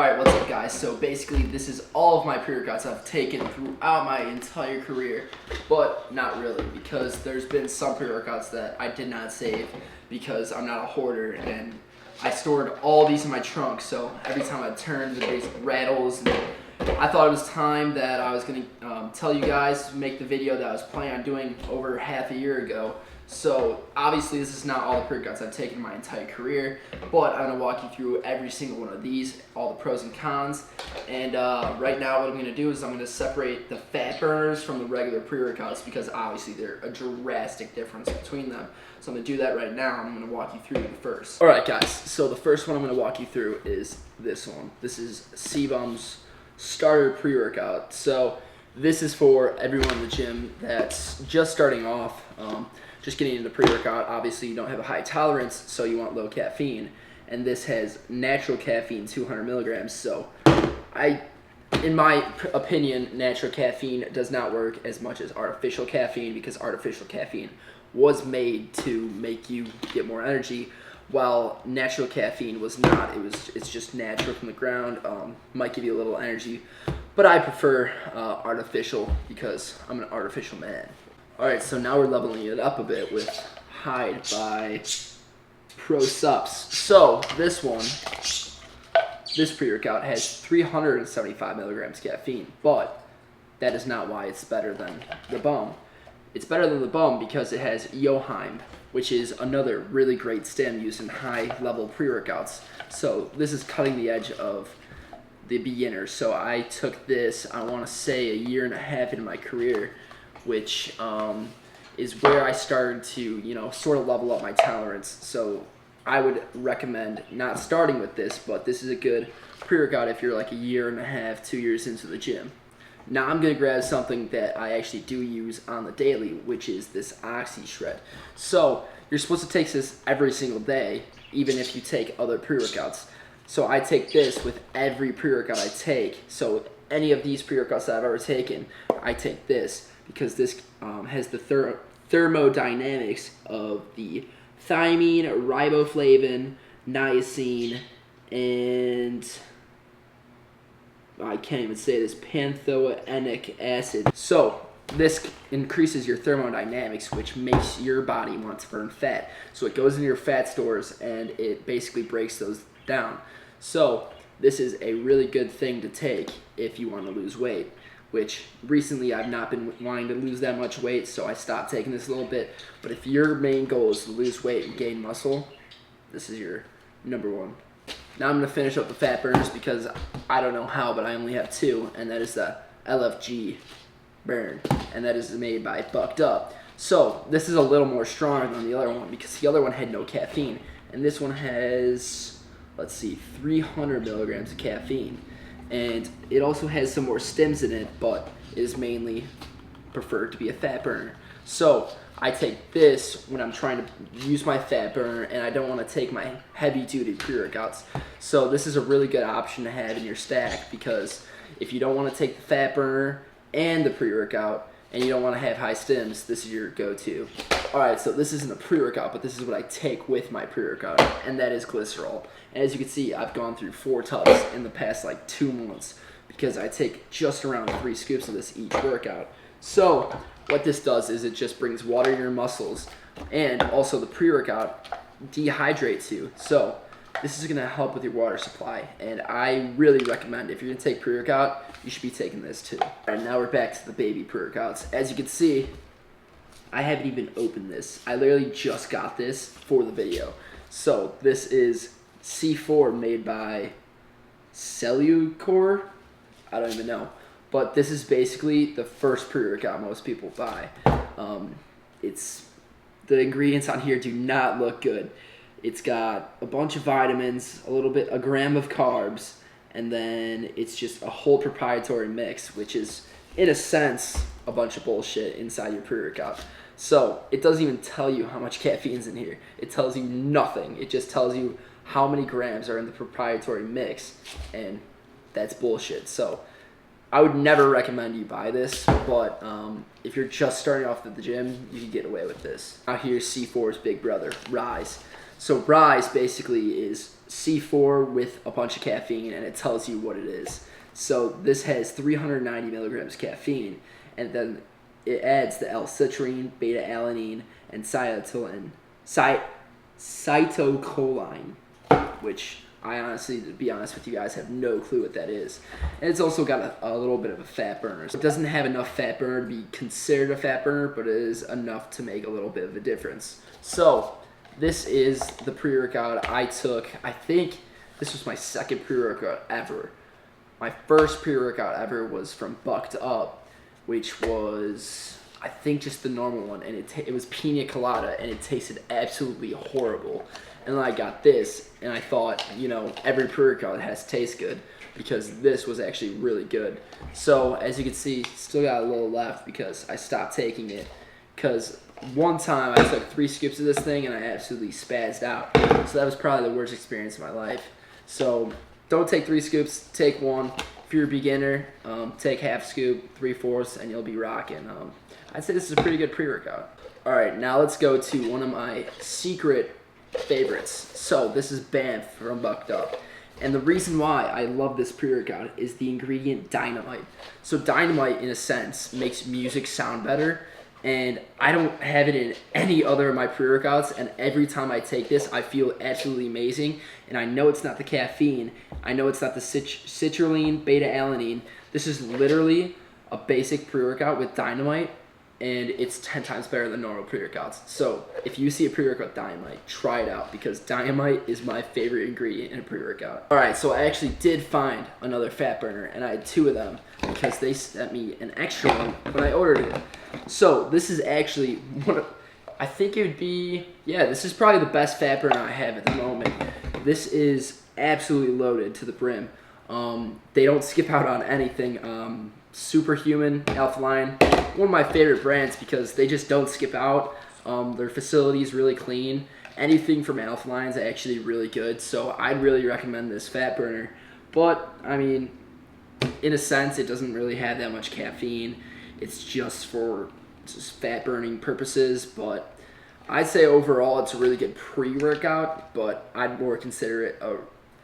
Alright, what's up guys? So basically this is all of my pre-workouts I've taken throughout my entire career, but not really, because there's been some pre-workouts that I did not save because I'm not a hoarder and I stored all these in my trunk, so every time I turned the base rattles, and I thought it was time that I was going to tell you guys, make the video that I was planning on doing over half a year ago. So obviously this is not all the pre-workouts I've taken in my entire career, but I'm going to walk you through every single one of these, all the pros and cons. And right now what I'm going to do is I'm going to separate the fat burners from the regular pre-workouts, because obviously there's a drastic difference between them. So I'm going to do that right now. I'm going to walk you through the first. Alright guys, so the first one I'm going to walk you through is this one. This is CBum's starter pre-workout. So this is for everyone in the gym that's just starting off, just getting into pre-workout. Obviously you don't have a high tolerance, so you want low caffeine, and this has natural caffeine, 200 milligrams. So in my opinion, natural caffeine does not work as much as artificial caffeine, because artificial caffeine was made to make you get more energy, while natural caffeine was not. It's just natural from the ground. Might give you a little energy, but I prefer artificial because I'm an artificial man. Alright, so now we're leveling it up a bit with Hyde by Pro Supps. So this pre-workout has 375 milligrams caffeine, but that is not why it's better than the Bum. It's better than the Bum because it has Yoheim, which is another really great stim used in high-level pre-workouts. So this is cutting the edge of the beginner. So I took this, I want to say, a year and a half into my career, which is where I started to, sort of level up my tolerance. So I would recommend not starting with this, but this is a good pre-workout if you're like a year and a half, 2 years into the gym. Now I'm going to grab something that I actually do use on the daily, which is this Oxy Shred. So you're supposed to take this every single day, even if you take other pre-workouts. So I take this with every pre-workout I take. So any of these pre-workouts that I've ever taken, I take this, because this has the thermodynamics of the thiamine, riboflavin, niacin, and I can't even say this, pantothenic acid. So this increases your thermodynamics, which makes your body want to burn fat. So it goes into your fat stores and it basically breaks those down. So this is a really good thing to take if you want to lose weight, which recently I've not been wanting to lose that much weight, so I stopped taking this a little bit. But if your main goal is to lose weight and gain muscle, this is your number one. Now I'm going to finish up the fat burners, because I don't know how, but I only have two, and that is the LFG burn, and that is made by Bucked Up. So this is a little more stronger than the other one, because the other one had no caffeine, and this one has, let's see, 300 milligrams of caffeine. And it also has some more stims in it, but is mainly preferred to be a fat burner. So I take this when I'm trying to use my fat burner and I don't want to take my heavy-duty pre-workouts. So this is a really good option to have in your stack, because if you don't want to take the fat burner and the pre-workout, and you don't want to have high stims, this is your go-to. Alright, so this isn't a pre-workout, but this is what I take with my pre-workout, and that is glycerol. And as you can see, I've gone through 4 tubs in the past like 2 months, because I take just around 3 scoops of this each workout. So what this does is it just brings water in your muscles, and also the pre-workout dehydrates you. So this is going to help with your water supply, and I really recommend, if you're going to take pre-workout, you should be taking this too. Alright, now we're back to the baby pre-workouts. As you can see, I haven't even opened this. I literally just got this for the video. So this is C4 made by Cellucor. I don't even know. But this is basically the first pre-workout most people buy. The ingredients on here do not look good. It's got a bunch of vitamins, a gram of carbs, and then it's just a whole proprietary mix, which is, in a sense, a bunch of bullshit inside your pre-workout. So it doesn't even tell you how much caffeine's in here. It tells you nothing. It just tells you how many grams are in the proprietary mix, and that's bullshit. So I would never recommend you buy this, but if you're just starting off at the gym, you can get away with this. Now here's C4's big brother, Rise. So Rise basically is C4 with a bunch of caffeine, and it tells you what it is. So this has 390 milligrams caffeine, and then it adds the L-citrulline, beta-alanine, and cytocholine, which I honestly, to be honest with you guys, have no clue what that is. And it's also got a little bit of a fat burner. So it doesn't have enough fat burner to be considered a fat burner, but it is enough to make a little bit of a difference. So this is the pre-workout I took. I think this was my second pre-workout ever. My first pre-workout ever was from Bucked Up, which was, I think, just the normal one, and it was pina colada, and it tasted absolutely horrible. And then I got this, and I thought, you know, every pre-workout has to taste good, because this was actually really good. So as you can see, still got a little left because I stopped taking it, because one time I took 3 scoops of this thing and I absolutely spazzed out. So that was probably the worst experience of my life. So don't take 3 scoops, take 1. If you're a beginner, take half scoop, 3/4, and you'll be rocking. I'd say this is a pretty good pre-workout. All right, now let's go to one of my secret favorites. So this is Banff from Bucked Up. And the reason why I love this pre-workout is the ingredient dynamite. So dynamite, in a sense, makes music sound better. And I don't have it in any other of my pre-workouts, and every time I take this, I feel absolutely amazing. And I know it's not the caffeine. I know it's not the citrulline, beta-alanine. This is literally a basic pre-workout with dynamite, and it's 10 times better than normal pre-workouts. So if you see a pre-workout with dynamite, try it out, because dynamite is my favorite ingredient in a pre-workout. All right, so I actually did find another fat burner, and I had 2 of them because they sent me an extra one when I ordered it. So this is actually one of, I think it would be, yeah, this is probably the best fat burner I have at the moment. This is absolutely loaded to the brim. They don't skip out on anything. Superhuman, Alpha Line, one of my favorite brands because they just don't skip out. Their facility is really clean. Anything from Alpha Line is actually really good, so I'd really recommend this fat burner. But, I mean, in a sense, it doesn't really have that much caffeine. It's just for fat burning purposes, but I'd say overall it's a really good pre-workout, but I'd more consider it a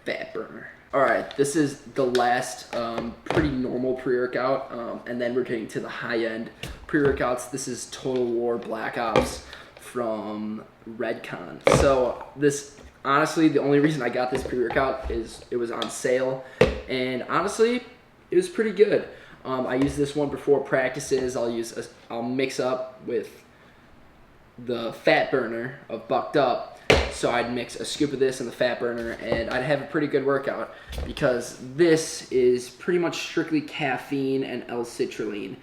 fat burner. All right, this is the last pretty normal pre-workout, and then we're getting to the high-end pre-workouts. This is Total War Black Ops from Redcon. So this, honestly, the only reason I got this pre-workout is it was on sale, and honestly, it was pretty good. I use this one before practices. I'll mix up with the fat burner of Bucked Up. So I'd mix a scoop of this in the fat burner, and I'd have a pretty good workout because this is pretty much strictly caffeine and L-citrulline.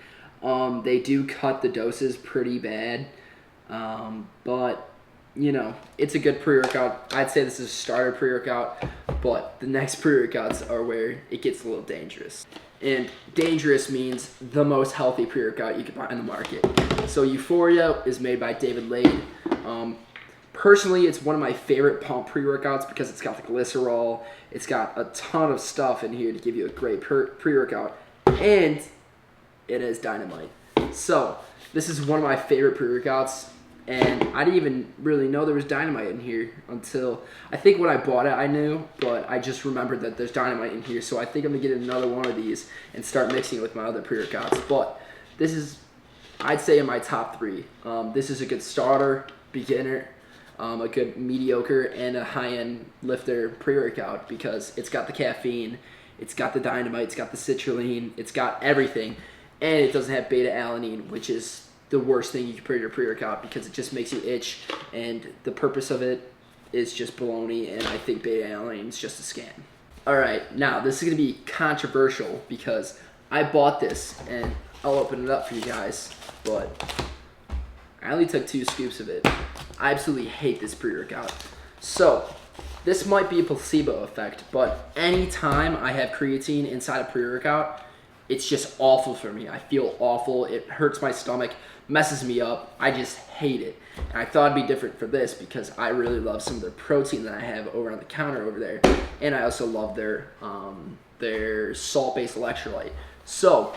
They do cut the doses pretty bad, but you know, it's a good pre-workout. I'd say this is a starter pre-workout, but the next pre-workouts are where it gets a little dangerous. And dangerous means the most healthy pre-workout you can buy on the market. So Euphoria is made by David Lade. Personally, it's one of my favorite pump pre-workouts because it's got the glycerol. It's got a ton of stuff in here to give you a great pre-workout. And it has dynamite. So this is one of my favorite pre-workouts. And I didn't even really know there was dynamite in here until, I think when I bought it I knew, but I just remembered that there's dynamite in here. So I think I'm going to get another one of these and start mixing it with my other pre-workouts. But this is, I'd say, in my top 3. This is a good starter, beginner, a good mediocre, and a high-end lifter pre-workout because it's got the caffeine, it's got the dynamite, it's got the citrulline, it's got everything, and it doesn't have beta-alanine, which is the worst thing you can put in your pre-workout because it just makes you itch, and the purpose of it is just baloney, and I think beta-alanine is just a scam. Alright, now this is going to be controversial because I bought this, and I'll open it up for you guys, but I only took 2 scoops of it. I absolutely hate this pre-workout. So, this might be a placebo effect, but anytime I have creatine inside a pre-workout, it's just awful for me. I feel awful. It hurts my stomach, messes me up. I just hate it. And I thought it'd be different for this because I really love some of the protein that I have over on the counter over there. And I also love their salt-based electrolyte. So,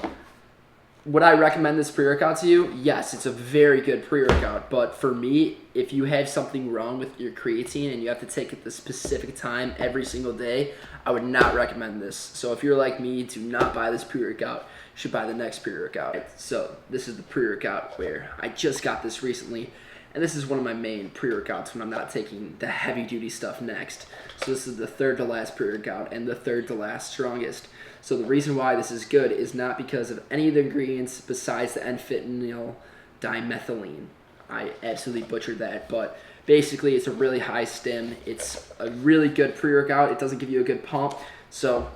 would I recommend this pre-workout to you? Yes, it's a very good pre-workout. But for me, if you have something wrong with your creatine and you have to take it at the specific time every single day, I would not recommend this. So if you're like me, do not buy this pre-workout. You should buy the next pre-workout. So this is the pre-workout where I just got this recently. And this is one of my main pre-workouts when I'm not taking the heavy-duty stuff next. So this is the third to last pre-workout and the third to last strongest. So the reason why this is good is not because of any of the ingredients besides the N-phenyl dimethylene. I absolutely butchered that, but basically it's a really high stim. It's a really good pre-workout. It doesn't give you a good pump, so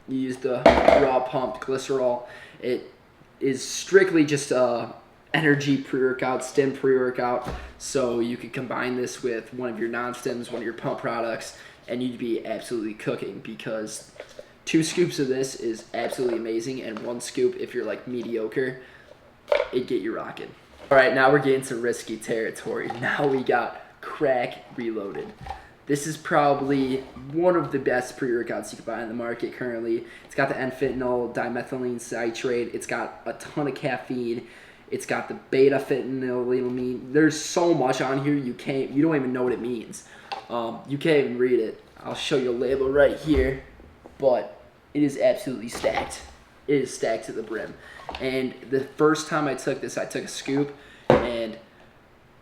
you use the raw pumped glycerol. It is strictly just a energy pre-workout, stim pre-workout, so you could combine this with one of your non-stims, one of your pump products, and you'd be absolutely cooking, because 2 scoops of this is absolutely amazing, and 1 scoop, if you're like mediocre, it'd get you rocking. All right, now we're getting to risky territory. Now we got Crack Reloaded. This is probably one of the best pre-workouts you can buy in the market currently. It's got the N-phenyl dimethylene citrate. It's got a ton of caffeine. It's got the beta-phenylalanine. There's so much on here you don't even know what it means. You can't even read it. I'll show you a label right here, but it is absolutely stacked. It is stacked to the brim. And the first time I took this, I took a scoop, and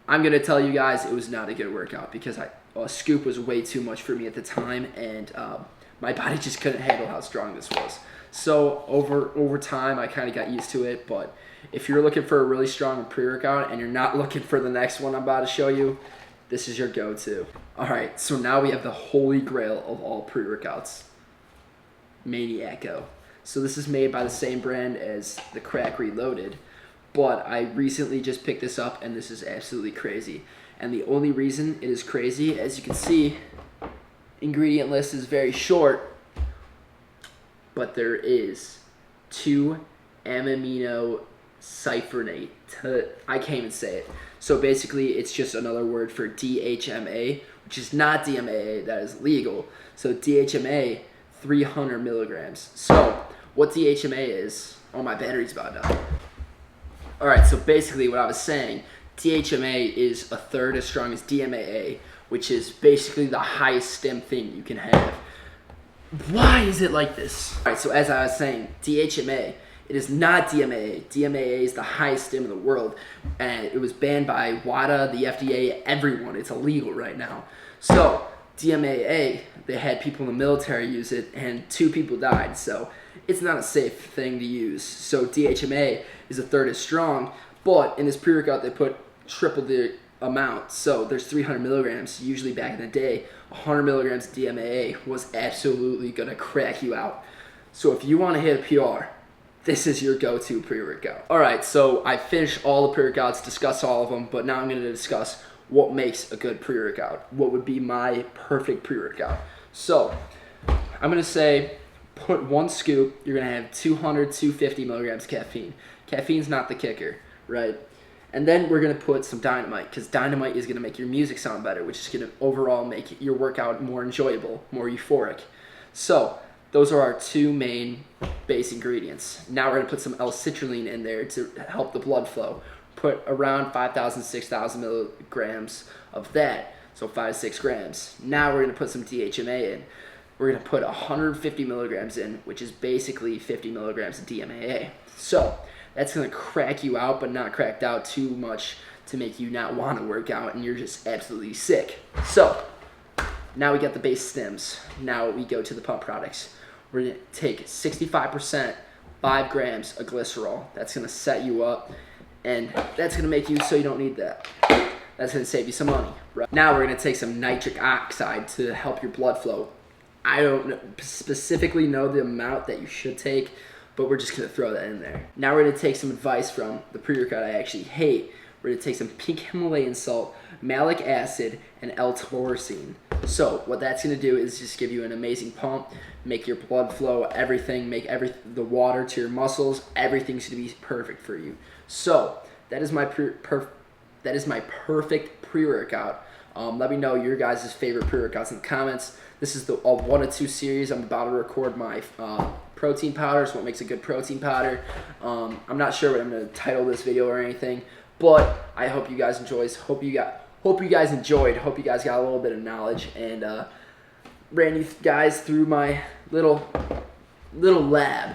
I'm gonna tell you guys it was not a good workout because a scoop was way too much for me at the time, and my body just couldn't handle how strong this was. So over time, I kind of got used to it. But if you're looking for a really strong pre-workout and you're not looking for the next one I'm about to show you, this is your go-to. All right, so now we have the holy grail of all pre-workouts, Maniaco. So this is made by the same brand as the Crack Reloaded, but I recently just picked this up, and this is absolutely crazy. And the only reason it is crazy, as you can see, ingredient list is very short, but there is 2-amino cipronate. I can't even say it. So basically, it's just another word for DHMA, which is not DMAA, that is legal. So DHMA, 300 milligrams. So what DHMA is, oh, my battery's about to die. All right, so basically what I was saying, DHMA is a third as strong as DMAA, which is basically the highest stim thing you can have. Why is it like this? All right, so as I was saying, DHMA, it is not DMAA. DMAA is the highest stim in the world, and it was banned by WADA, the FDA, everyone. It's illegal right now. So DMAA, they had people in the military use it, and 2 people died, so it's not a safe thing to use. So DHMA is a third as strong, but in this pre-workout they put triple the amount. So there's 300 milligrams. Usually back in the day, 100 milligrams of DMAA was absolutely gonna crack you out. So if you want to hit a PR, this is your go-to pre-workout. All right, so I finished all the pre-workouts, discussed all of them, but now I'm gonna discuss what makes a good pre-workout. What would be my perfect pre-workout? So I'm gonna say put 1 scoop, you're gonna have 200, 250 milligrams caffeine. Caffeine's not the kicker, right? And then we're gonna put some dynamite, because dynamite is gonna make your music sound better, which is gonna overall make your workout more enjoyable, more euphoric. So those are our 2 main base ingredients. Now we're gonna put some L-citrulline in there to help the blood flow. Put around 5,000, 6,000 milligrams of that, so 5 to 6 grams. Now we're gonna put some DHMA in. We're gonna put 150 milligrams in, which is basically 50 milligrams of DMAA. So that's gonna crack you out, but not cracked out too much to make you not want to work out, and you're just absolutely sick. So now we got the base stims. Now we go to the pump products. We're gonna take 65%, 5 grams of glycerol. That's gonna set you up, and that's gonna make you so you don't need that. That's gonna save you some money. Right? Now we're gonna take some nitric oxide to help your blood flow. I don't specifically know the amount that you should take, but we're just gonna throw that in there. Now we're gonna take some advice from the pre-workout I actually hate. We're gonna take some pink Himalayan salt, malic acid, and L-taurisine. So what that's gonna do is just give you an amazing pump, make your blood flow, everything, make the water to your muscles, everything's gonna be perfect for you. So that is my perfect pre-workout. Let me know your guys' favorite pre-workouts in the comments. This is the 1 of 2 series. I'm about to record my protein powders, what makes a good protein powder. I'm not sure what I'm going to title this video or anything, but I hope you guys enjoyed. Hope you guys enjoyed. Hope you guys got a little bit of knowledge, and ran you guys through my little lab.